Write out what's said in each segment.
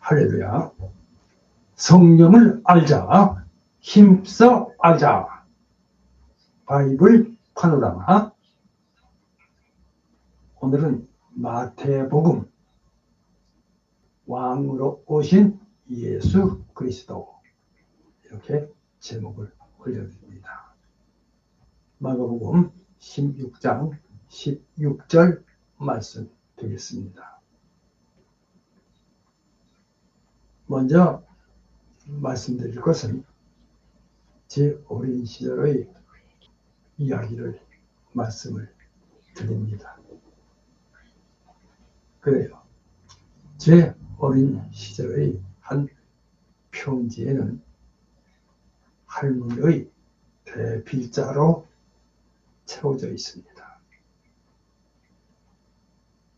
할렐루야. 성경을 알자. 힘써 알자. 바이블 파노라마. 오늘은 마태복음 왕으로 오신 예수 그리스도 이렇게 제목을 올려드립니다. 마가복음 16장 16절 말씀 드리겠습니다. 먼저 말씀드릴 것은 제 어린 시절의 이야기를 말씀을 드립니다. 그래요. 제 어린 시절의 한 편지에는 할머니의 대필자로 채워져 있습니다.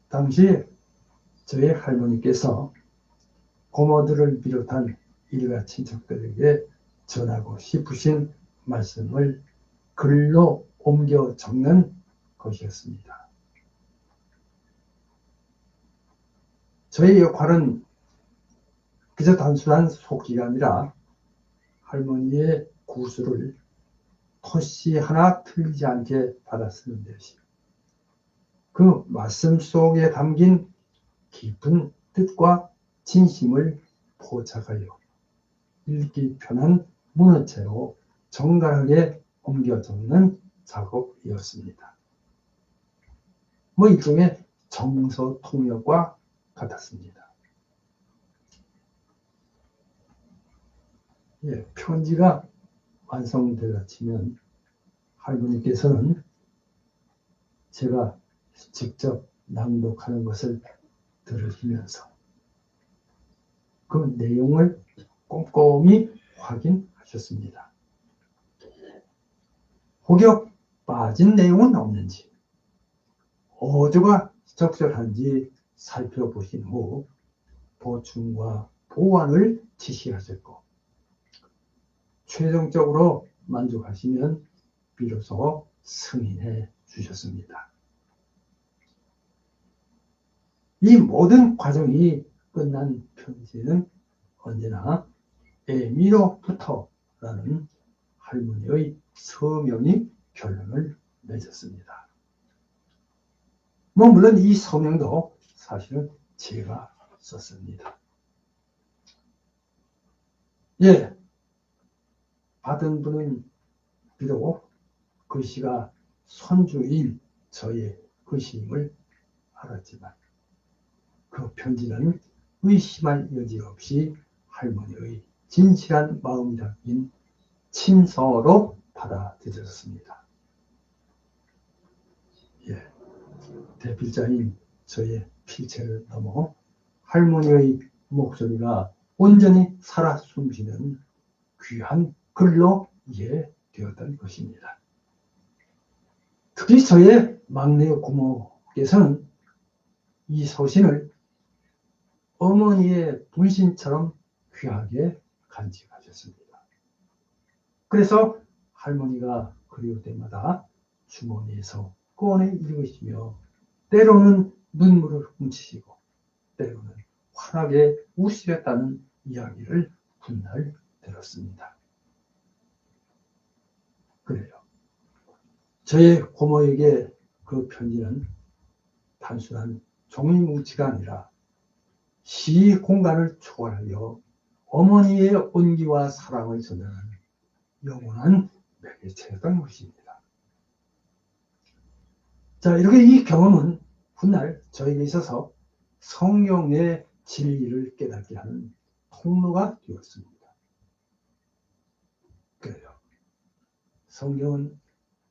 당시 저희 할머니께서 고모들을 비롯한 일가 친척들에게 전하고 싶으신 말씀을 글로 옮겨 적는 것이었습니다. 저의 역할은 그저 단순한 속기가 아니라 할머니의 구술을 토시 하나 틀리지 않게 받아 쓰는 것이 그 말씀 속에 담긴 깊은 뜻과 진심을 포착하여 읽기 편한 문어체로 정갈하게 옮겨 적는 작업이었습니다. 일종의 정서 통역과 같았습니다. 편지가 완성되다 치면 할머니께서는 제가 직접 낭독하는 것을 들으시면서 그 내용을 꼼꼼히 확인하셨습니다. 혹여 빠진 내용은 없는지, 어조가 적절한지 살펴보신 후 보충과 보완을 지시하셨고, 최종적으로 만족하시면 비로소 승인해 주셨습니다. 이 모든 과정이 끝난 편지는 언제나 에미로부터라는 할머니의 서명이 결론을 맺었습니다. 물론 이 서명도 사실은 제가 썼습니다. 받은 분은 비록 글씨가 손주인 저의 글씨임을 알았지만 그 편지는 의심할 여지 없이 할머니의 진실한 마음이 담긴 친서로 받아들여졌습니다. 대필자인 저의 필체를 넘어 할머니의 목소리가 온전히 살아 숨쉬는 귀한 글로 이해되었던 것입니다. 특히 저의 막내 고모께서는 이 서신을 어머니의 분신처럼 귀하게 간직하셨습니다. 그래서 할머니가 그리울 때마다 주머니에서 꺼내 읽으시며 때로는 눈물을 훔치시고 때로는 환하게 웃으셨다는 이야기를 훗날 들었습니다. 그래요. 저의 고모에게 그 편지는 단순한 종이 뭉치가 아니라 시 공간을 초월하여 어머니의 온기와 사랑을 전하는 영원한 매개체였던 것입니다. 이렇게 이 경험은 훗날 저에게 있어서 성령의 진리를 깨닫게 하는 통로가 되었습니다. 그래요. 성경은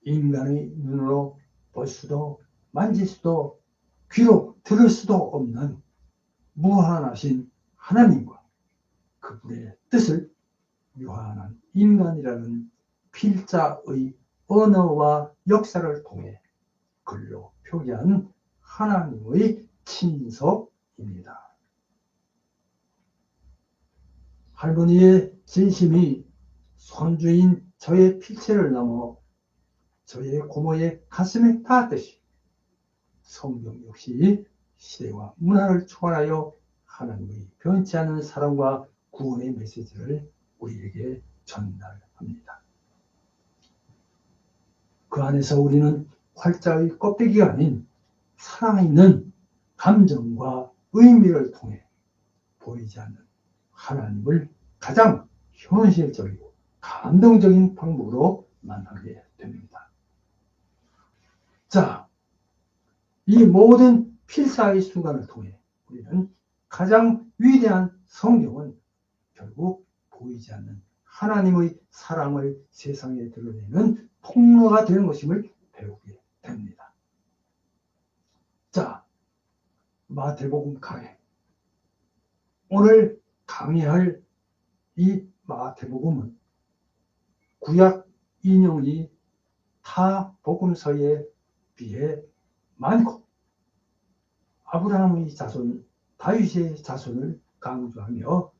인간의 눈으로 볼 수도 만질 수도 귀로 들을 수도 없는 무한하신 하나님과 그분의 뜻을 유한한 인간이라는 필자의 언어와 역사를 통해 글로 표기한 하나님의 친서입니다. 할머니의 진심이 손주인 저의 필체를 넘어 저의 고모의 가슴에 닿았듯이 성경 역시 시대와 문화를 초월하여 하나님의 변치 않는 사랑과 구원의 메시지를 우리에게 전달합니다. 그 안에서 우리는 활자의 껍데기가 아닌 살아있는 감정과 의미를 통해 보이지 않는 하나님을 가장 현실적이고 감동적인 방법으로 만나게 됩니다. 자, 이 모든 필사의 순간을 통해 우리는 가장 위대한 성경은 결국 보이지 않는 하나님의 사랑을 세상에 드러내는 통로가 되는 것임을 배우게 됩니다. 자, 마태복음 강해. 오늘 강의할 이 마태복음은 구약 인용이 타 복음서에 비해 많고 아브라함의 자손, 다윗의 자손을 강조하며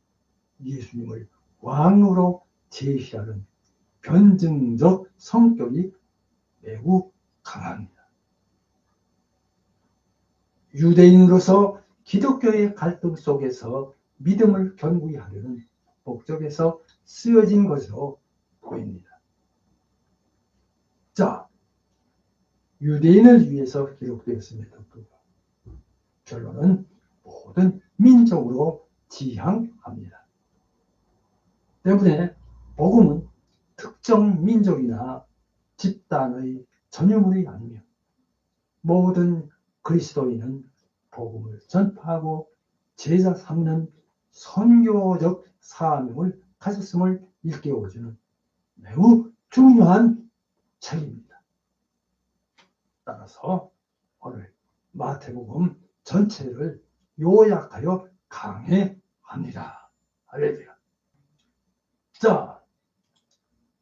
예수님을 왕으로 제시하는 변증적 성격이 매우 강합니다. 유대인으로서 기독교의 갈등 속에서 믿음을 견고히 하려는 목적에서 쓰여진 것으로 보입니다. 자, 유대인을 위해서 기록되었음에도 불구하고 결론은 모든 민족으로 지향합니다. 때문에 복음은 특정 민족이나 집단의 전유물이 아니며 모든 그리스도인은 복음을 전파하고 제자 삼는 선교적 사명을 가졌음을 일깨워주는 매우 중요한 책입니다. 따라서 오늘 마태복음 전체를 요약하여 강해합니다. 할렐루야. 자,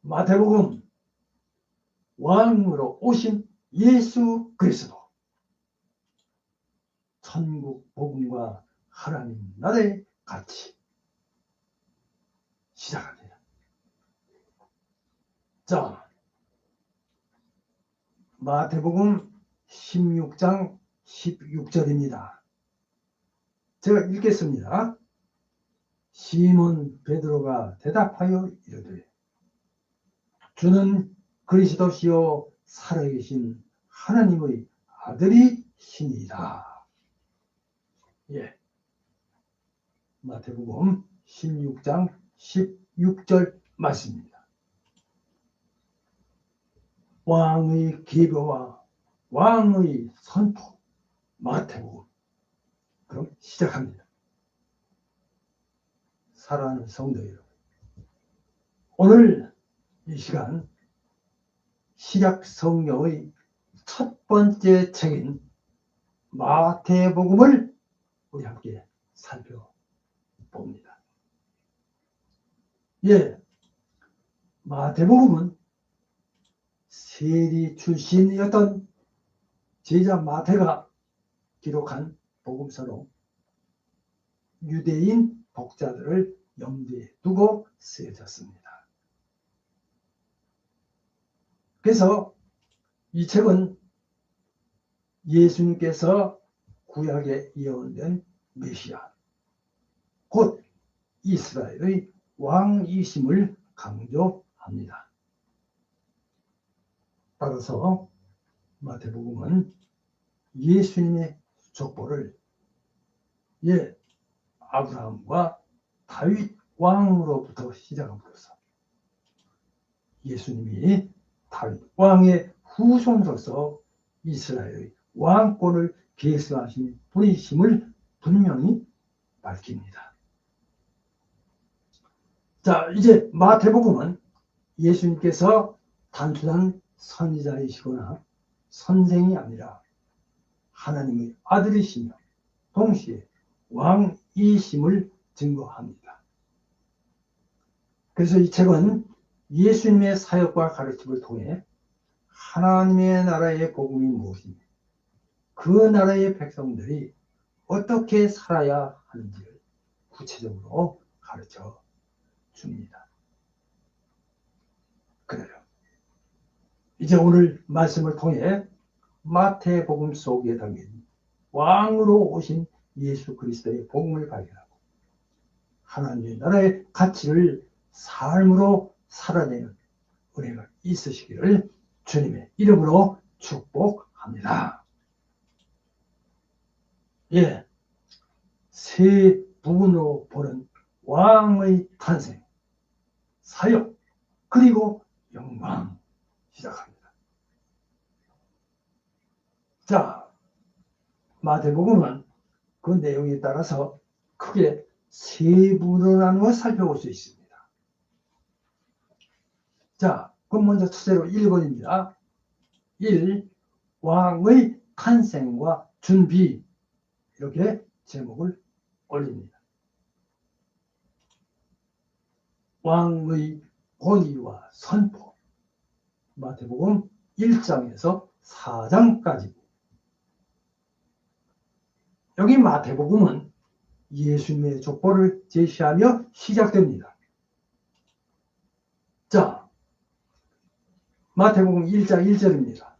마태복음 왕으로 오신 예수 그리스도, 천국 복음과 하나님 나라의 가치 시작합니다. 자, 마태복음 16장 16절입니다. 제가 읽겠습니다. 시몬 베드로가 대답하여 이르되 주는 그리스도시요 살아계신 하나님의 아들이시니이다. 예, 마태복음 16장 16절 말씀입니다. 왕의 계보와 왕의 선포, 마태복음. 그럼 시작합니다. 사랑하는 성도 여러분, 오늘 이 시간 신약 성경의 첫 번째 책인 마태복음을 우리 함께 살펴봅니다. 예, 마태복음은 세리 출신이었던 제자 마태가 기록한 복음서로 유대인 독자들을 염두에 두고 쓰여졌습니다. 그래서 이 책은 예수님께서 구약에 예언된 메시아, 곧 이스라엘의 왕이심을 강조합니다. 따라서 마태복음은 예수님의 족보를 아브라함과 다윗 왕으로부터 시작함으로써 예수님이 다윗 왕의 후손으로서 이스라엘의 왕권을 계승하신 분이심을 분명히 밝힙니다. 자, 이제 마태복음은 예수님께서 단순한 선지자이시거나 선생이 아니라 하나님의 아들이시며 동시에 왕이심을 증거합니다. 그래서 이 책은 예수님의 사역과 가르침을 통해 하나님의 나라의 복음이 무엇이며 그 나라의 백성들이 어떻게 살아야 하는지를 구체적으로 가르쳐 줍니다. 그래요. 이제 오늘 말씀을 통해 마태복음 속에 담긴 왕으로 오신 예수 그리스도의 복음을 발견하고 하나님의 나라의 가치를 삶으로 살아내는 은혜가 있으시기를 주님의 이름으로 축복합니다. 예, 세 부분으로 보는 왕의 탄생, 사역, 그리고 영광 시작합니다. 자, 마태복음은 그 내용에 따라서 크게 세 부분으로 나누어 살펴볼 수 있습니다. 자, 그럼 먼저 첫째로 1번입니다. 1. 왕의 탄생과 준비, 이렇게 제목을 올립니다. 왕의 권위와 선포, 마태복음 1장에서 4장까지. 여기 마태복음은 예수님의 족보를 제시하며 시작됩니다. 자, 마태복음 1장 1절입니다.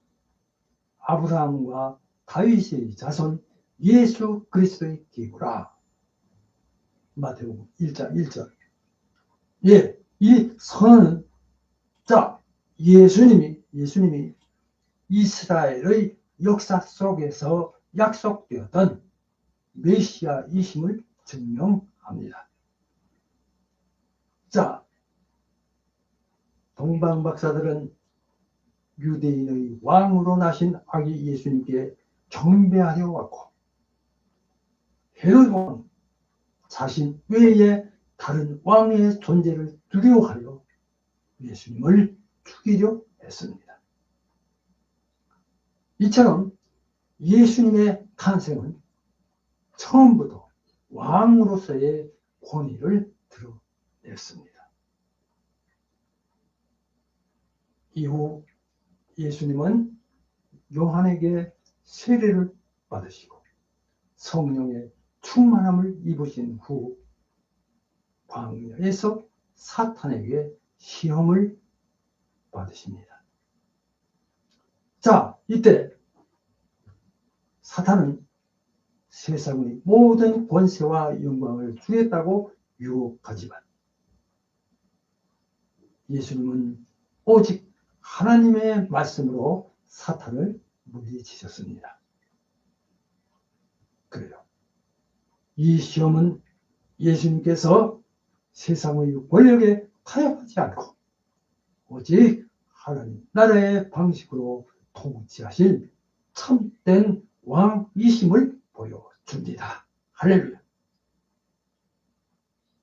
아브라함과 다윗의 자손 예수 그리스도의 기구라. 마태복음 1장 1절. 예, 이 선언은, 자, 예수님이 이스라엘의 역사 속에서 약속되었던 메시아이심을 증명합니다. 자, 동방박사들은 유대인의 왕으로 나신 아기 예수님께 경배하려 왔고, 헤롯 왕 자신 외에 다른 왕의 존재를 두려워하여 예수님을 죽이려 했습니다. 이처럼 예수님의 탄생은 처음부터 왕으로서의 권위를 드러냈습니다. 이후 예수님은 요한에게 세례를 받으시고 성령의 충만함을 입으신 후 광야에서 사탄에게 시험을 받으십니다. 자, 이때 사탄은 세상의 모든 권세와 영광을 주겠다고 유혹하지만 예수님은 오직 하나님의 말씀으로 사탄을 물리치셨습니다. 그래요. 이 시험은 예수님께서 세상의 권력에 타협하지 않고 오직 하나님 나라의 방식으로 통치하실 참된 왕이심을 보여줍니다. 할렐루야.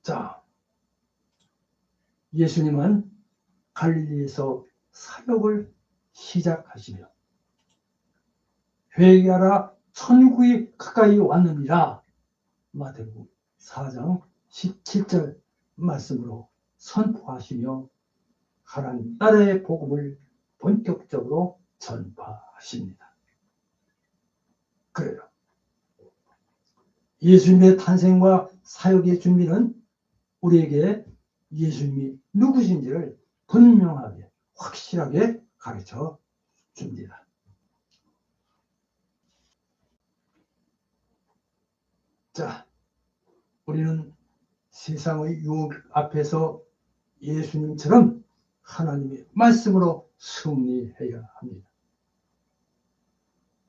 자, 예수님은 갈릴리에서 사역을 시작하시며 회개하라 천국이 가까이 왔느니라. 마태복음 4장 17절 말씀으로 선포하시며 하나님 나라의 복음을 본격적으로 전파하십니다. 그래요. 예수님의 탄생과 사역의 준비는 우리에게 예수님이 누구신지를 분명하게 확실하게 가르쳐 줍니다. 자, 우리는 세상의 유혹 앞에서 예수님처럼 하나님의 말씀으로 승리해야 합니다.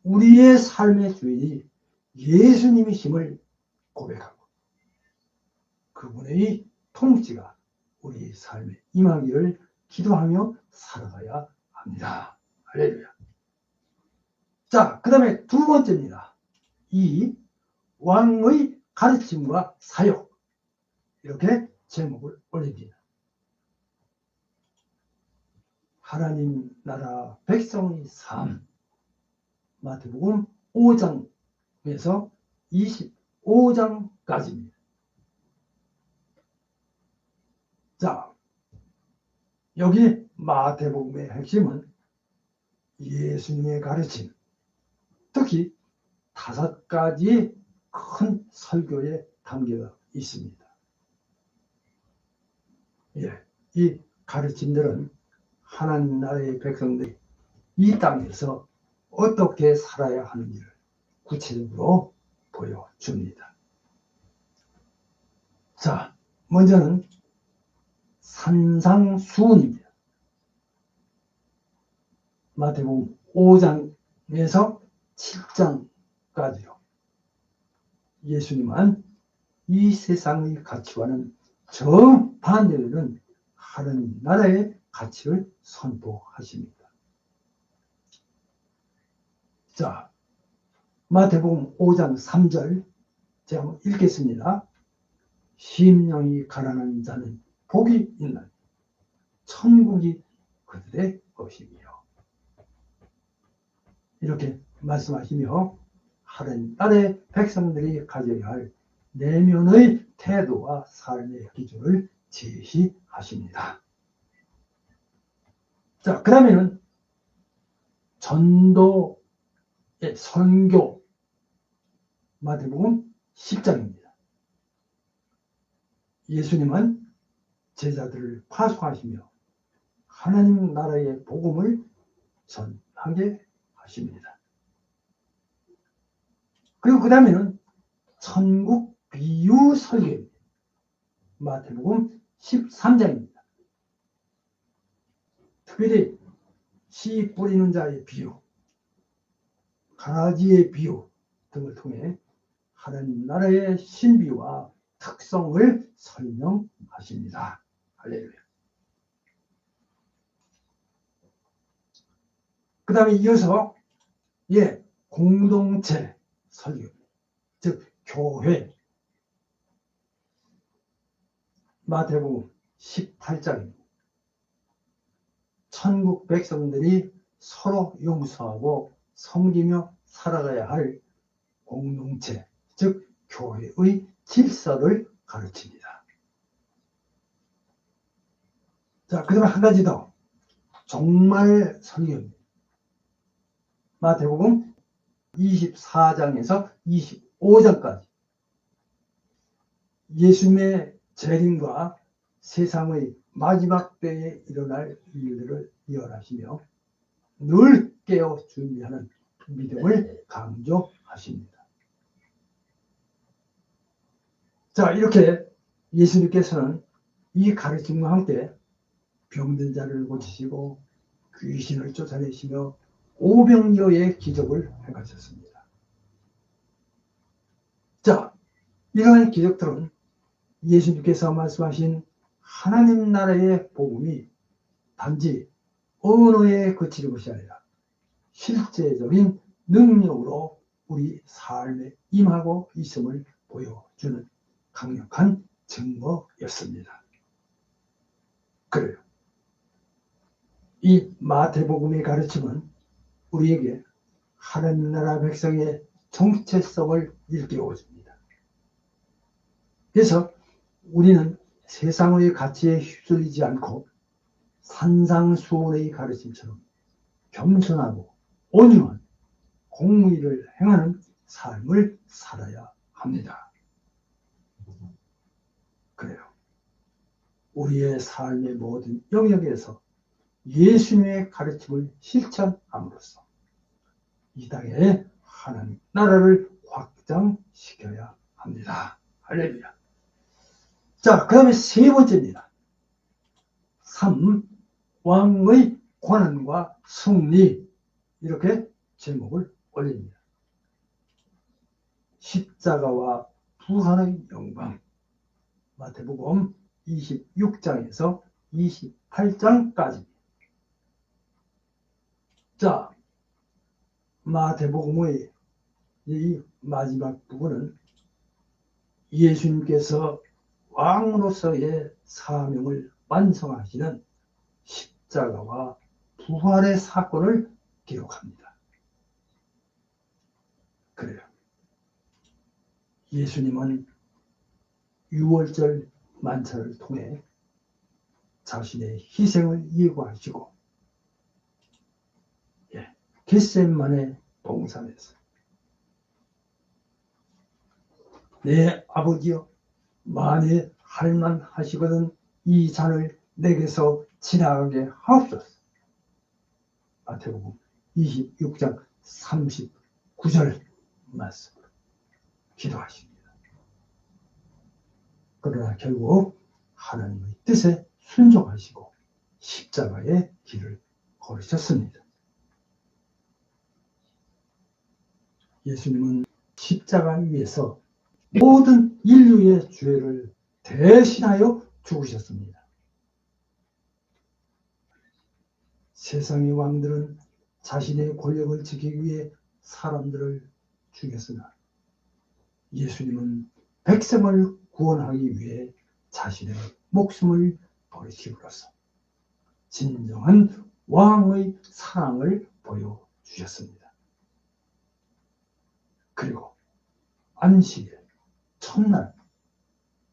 우리의 삶의 주인이 예수님이심을 고백하고 그분의 통치가 우리 삶에 임하기를 기도하며 살아가야 합니다. 할렐루야. 자, 그 다음에 두 번째입니다. 이 왕의 가르침과 사역, 이렇게 제목을 올립니다. 하나님 나라 백성의 삶, 마태복음 5장에서 25장까지입니다. 자, 여기 마태복음의 핵심은 예수님의 가르침, 특히 5가지 큰 설교의 단계가 있습니다. 예, 이 가르침들은 하나님 나라의 백성들이 이 땅에서 어떻게 살아야 하는지를 구체적으로 보여줍니다. 보여줍니다. 자, 먼저는 산상수훈입니다. 마태복음 5장에서 7장까지요. 예수님은 이 세상의 가치와는 정반대되는 하나님 나라의 가치를 선포하십니다. 자, 마태복음 5장 3절 제가 한번 읽겠습니다. 심령이 가난한 자는 복이 있나니 천국이 그들의 것이며, 이렇게 말씀하시며 하나님 나라의 백성들이 가져야 할 내면의 태도와 삶의 기준을 제시하십니다. 자, 그러면은 전도의 선교, 마태복음 10장입니다. 예수님은 제자들을 파송하시며 하나님 나라의 복음을 전하게 하십니다. 그리고 그 다음에는 천국 비유 설교입니다. 마태복음 13장입니다. 특별히 씨 뿌리는 자의 비유, 가라지의 비유 등을 통해 하나님 나라의 신비와 특성을 설명하십니다. 할렐루야. 그 다음에 이어서 공동체 설교, 즉 교회, 마태복음 18장입니다. 천국 백성들이 서로 용서하고 섬기며 살아가야 할 공동체, 즉 교회의 질서를 가르칩니다. 자, 그 다음에 한 가지 더, 종말 설교입니다. 마태복음 24장에서 25장까지 예수님의 재림과 세상의 마지막 때에 일어날 일들을 예언하시며 늘 깨어 준비하는 믿음을 강조하십니다. 자, 이렇게 예수님께서는 이 가르침과 함께 병든 자를 고치시고 귀신을 쫓아내시며 오병이어의 기적을 행하셨습니다. 자, 이러한 기적들은 예수님께서 말씀하신 하나님 나라의 복음이 단지 언어에 그치는 것이 아니라 실제적인 능력으로 우리 삶에 임하고 있음을 보여주는 강력한 증거였습니다. 그래요. 이 마태복음의 가르침은 우리에게 하나님 나라 백성의 정체성을 일깨워줍니다. 그래서 우리는 세상의 가치에 휩쓸리지 않고 산상수훈의 가르침처럼 겸손하고 온유한 공의를 행하는 삶을 살아야 합니다. 그래요. 우리의 삶의 모든 영역에서 예수님의 가르침을 실천함으로써 이 땅에 하나님 나라를 확장시켜야 합니다. 할렐루야. 자, 그 다음에 세 번째입니다. 3. 왕의 권한과 승리, 이렇게 제목을 올립니다. 십자가와 부활의 영광, 마태복음 26장에서 28장까지. 자, 마태복음의 이 마지막 부분은 예수님께서 왕으로서의 사명을 완성하시는 십자가와 부활의 사건을 기록합니다. 그래요. 예수님은 유월절 만찬을 통해 자신의 희생을 예고하시고 겟세마네 동산에서 내 아버지여, 만일 할만하시거든 이 잔을 내게서 지나가게 하옵소서. 마태복음 26장 39절 말씀. 기도하십니다. 그러나 결국 하나님의 뜻에 순종하시고 십자가의 길을 걸으셨습니다. 예수님은 십자가 위에서 모든 인류의 죄를 대신하여 죽으셨습니다. 세상의 왕들은 자신의 권력을 지키기 위해 사람들을 죽였으나 예수님은 백성을 구원하기 위해 자신의 목숨을 버리심으로써 진정한 왕의 사랑을 보여주셨습니다. 그리고 안식일 첫날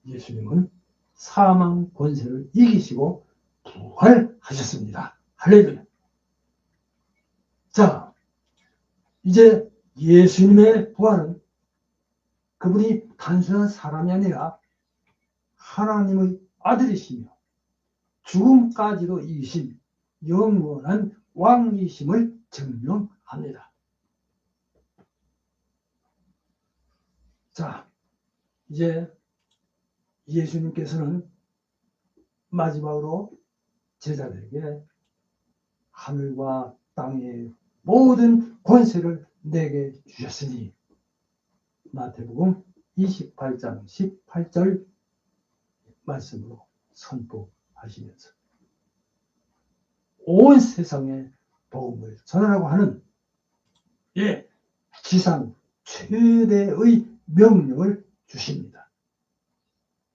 예수님은 사망 권세를 이기시고 부활하셨습니다. 할렐루야. 자, 이제 예수님의 부활은 그분이 단순한 사람이 아니라 하나님의 아들이시며 죽음까지도 이기신 영원한 왕이심을 증명합니다. 자, 이제 예수님께서는 마지막으로 제자들에게 하늘과 땅의 모든 권세를 내게 주셨으니 마태복음 28장 18절 말씀으로 선포하시면서 온 세상에 복음을 전하라고 하는 지상 최대의 명령을 주십니다.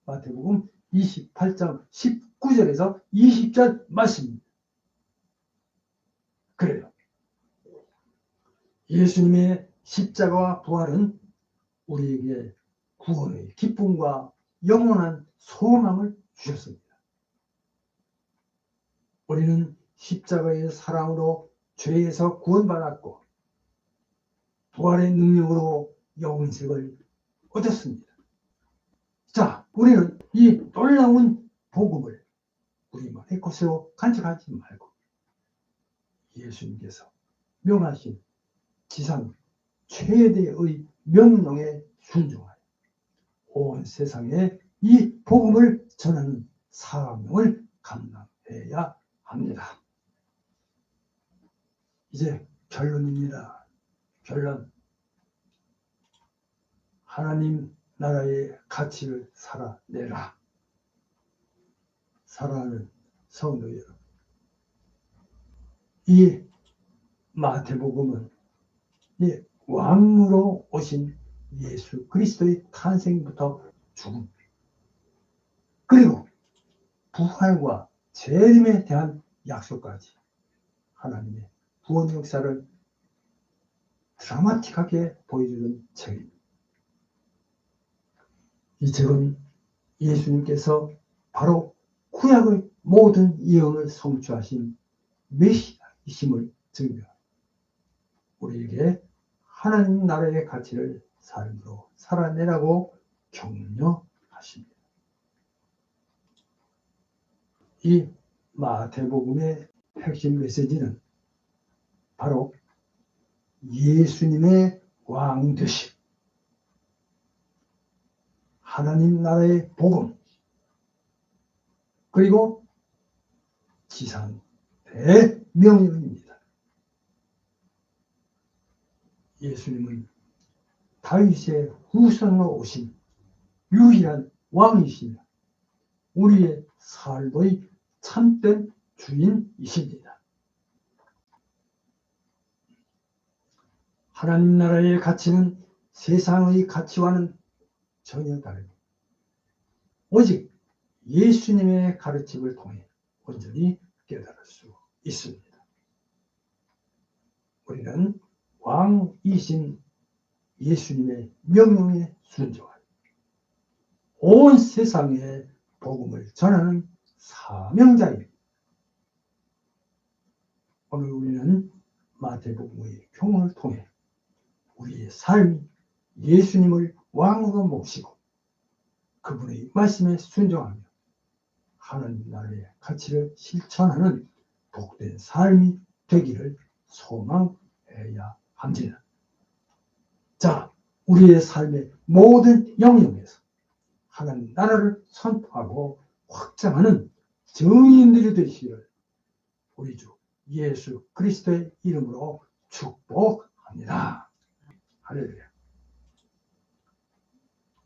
마태복음 28장 19절에서 20절 말씀입니다. 그래요. 예수님의 십자가와 부활은 우리에게 구원의 기쁨과 영원한 소망을 주셨습니다. 우리는 십자가의 사랑으로 죄에서 구원받았고 부활의 능력으로 영생을 얻었습니다. 자, 우리는 이 놀라운 복음을 우리만의 것으로 간직하지 말고 예수님께서 명하신 지상 최대의 명령에 순종하여 온 세상에 이 복음을 전하는 사명을 감당해야 합니다. 이제 결론입니다. 결론. 하나님 나라의 가치를 살아내라. 사랑하는 성도 여러분, 이 마태복음은 이 왕으로 오신 예수 그리스도의 탄생부터 죽음, 그리고 부활과 재림에 대한 약속까지 하나님의 구원 역사를 드라마틱하게 보여주는 책입니다. 이 책은 예수님께서 바로 구약의 모든 예언을 성취하신 메시아이심을 증명합니다. 우리에게 하나님 나라의 가치를 삶으로 살아내라고 격려하십니다. 이 마태복음의 핵심 메시지는 바로 예수님의 왕되심, 하나님 나라의 복음, 그리고 지상 대명령입니다. 예수님은 다윗의 후손으로 오신 유일한 왕이시며 우리의 삶의 참된 주인이십니다. 하나님 나라의 가치는 세상의 가치와는 전혀 다르고 오직 예수님의 가르침을 통해 온전히 깨달을 수 있습니다. 우리는 왕이신 예수님의 명령에 순종하여 온 세상에 복음을 전하는 사명자입니다. 오늘 우리는 마태복음의 교훈을 통해 우리의 삶이 예수님을 왕으로 모시고 그분의 말씀에 순종하며 하나님 나라의 가치를 실천하는 복된 삶이 되기를 소망해야 합니다. 자, 우리의 삶의 모든 영역에서 하나님 나라를 선포하고 확장하는 정의인들이 되시기를 우리 주 예수 그리스도의 이름으로 축복합니다. 할렐루야.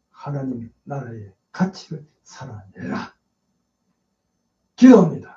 하나님 나라의 가치를 살아내라. 기도합니다.